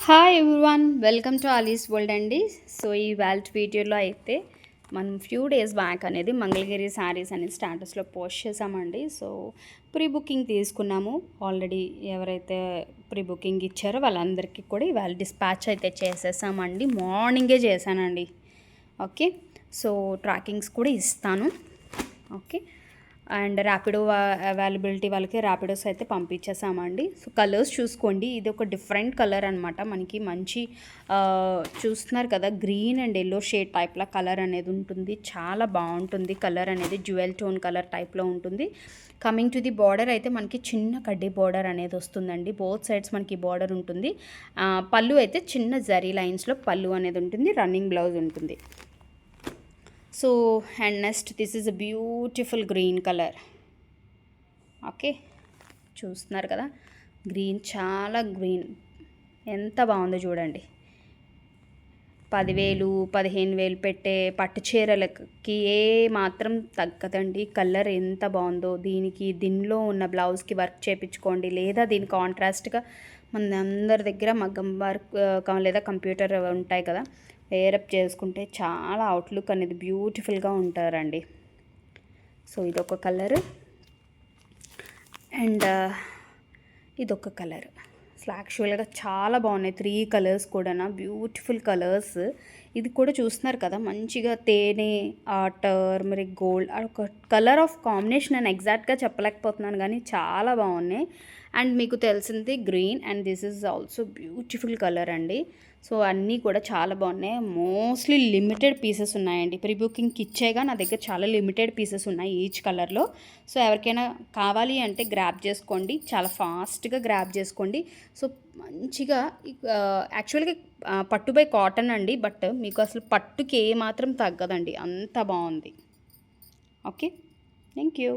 Hi everyone, welcome to Alice world అండి. So ఈ వాల్ట్ వీడియోలో అయితే మనం ఫ్యూ డేస్ బ్యాక్ అనేది మంగళగిరి శారీస్ అనేది స్టాటస్లో పోస్ట్ చేసామండి. సో ప్రీ బుకింగ్ తీసుకున్నాము. ఆల్రెడీ ఎవరైతే ప్రీ బుకింగ్ ఇచ్చారో వాళ్ళందరికీ కూడా ఇవాళ డిస్పాచ్ అయితే చేసేసామండి. మార్నింగే చేశానండి. ఓకే, సో ట్రాకింగ్స్ కూడా ఇస్తాను. ఓకే, అండ్ ర్యాపిడో అవైలబిలిటీ వాళ్ళకి ర్యాపిడోస్ అయితే పంపించేసామండి. సో కలర్స్ చూసుకోండి, ఇది ఒక డిఫరెంట్ కలర్ అనమాట. మనకి మంచి చూస్తున్నారు కదా, గ్రీన్ అండ్ ఎల్లో షేడ్ టైప్లో కలర్ అనేది ఉంటుంది. చాలా బాగుంటుంది కలర్ అనేది, జ్యువెల్ టోన్ కలర్ టైప్లో ఉంటుంది. కమింగ్ టు ది బార్డర్ అయితే మనకి చిన్న కడ్డీ బార్డర్ అనేది వస్తుందండి. బోత్ సైడ్స్ మనకి బార్డర్ ఉంటుంది. పళ్ళు అయితే చిన్న జరీ లైన్స్లో పళ్ళు అనేది ఉంటుంది. రన్నింగ్ బ్లౌజ్ ఉంటుంది. So and next this is a beautiful green colour. Okay, చూస్తున్నారు కదా, గ్రీన్ చాలా గ్రీన్ ఎంత బాగుందో చూడండి. 10,000 15,000 పెట్టే పట్టు చీరలకి ఏ మాత్రం తగ్గదండి. కలర్ ఎంత బాగుందో. దీనిలో ఉన్న బ్లౌజ్కి వర్క్ చేయించుకోండి, లేదా దీని కాంట్రాస్ట్గా మన అందరి దగ్గర మగ్గం వర్క్ లేదా కంప్యూటర్ ఉంటాయి కదా, వేరప్ చేసుకుంటే చాలా అవుట్లుక్ అనేది బ్యూటిఫుల్గా ఉంటారండి. సో ఇదొక కలర్ అండ్ ఇదొక కలర్. అసలు యాక్చువల్గా చాలా బాగున్నాయి 3 కలర్స్ కూడా, బ్యూటిఫుల్ కలర్స్. ఇది కూడా చూస్తున్నారు కదా, మంచిగా తేనె, టర్మరిక్, గోల్డ్, ఒక కలర్ ఆఫ్ కాంబినేషన్ అని ఎగ్జాక్ట్గా చెప్పలేకపోతున్నాను కానీ చాలా బాగున్నాయి. అండ్ మీకు తెలిసింది green and this is also beautiful colour అండి. సో అన్నీ కూడా చాలా బాగున్నాయి. మోస్ట్లీ లిమిటెడ్ పీసెస్ ఉన్నాయండి. ప్రీ బుకింగ్కి ఇచ్చేగా నా దగ్గర చాలా లిమిటెడ్ పీసెస్ ఉన్నాయి ఈచ్ కలర్లో. సో ఎవరికైనా కావాలి అంటే గ్రాబ్ చేసుకోండి, చాలా ఫాస్ట్గా గ్రాబ్ చేసుకోండి. సో మంచిగా యాక్చువల్గా పట్టు బై కాటన్ అండి, బట్ మీకు అసలు పట్టుకి ఏ మాత్రం తగ్గదండి, అంత బాగుంది. Okay, thank you.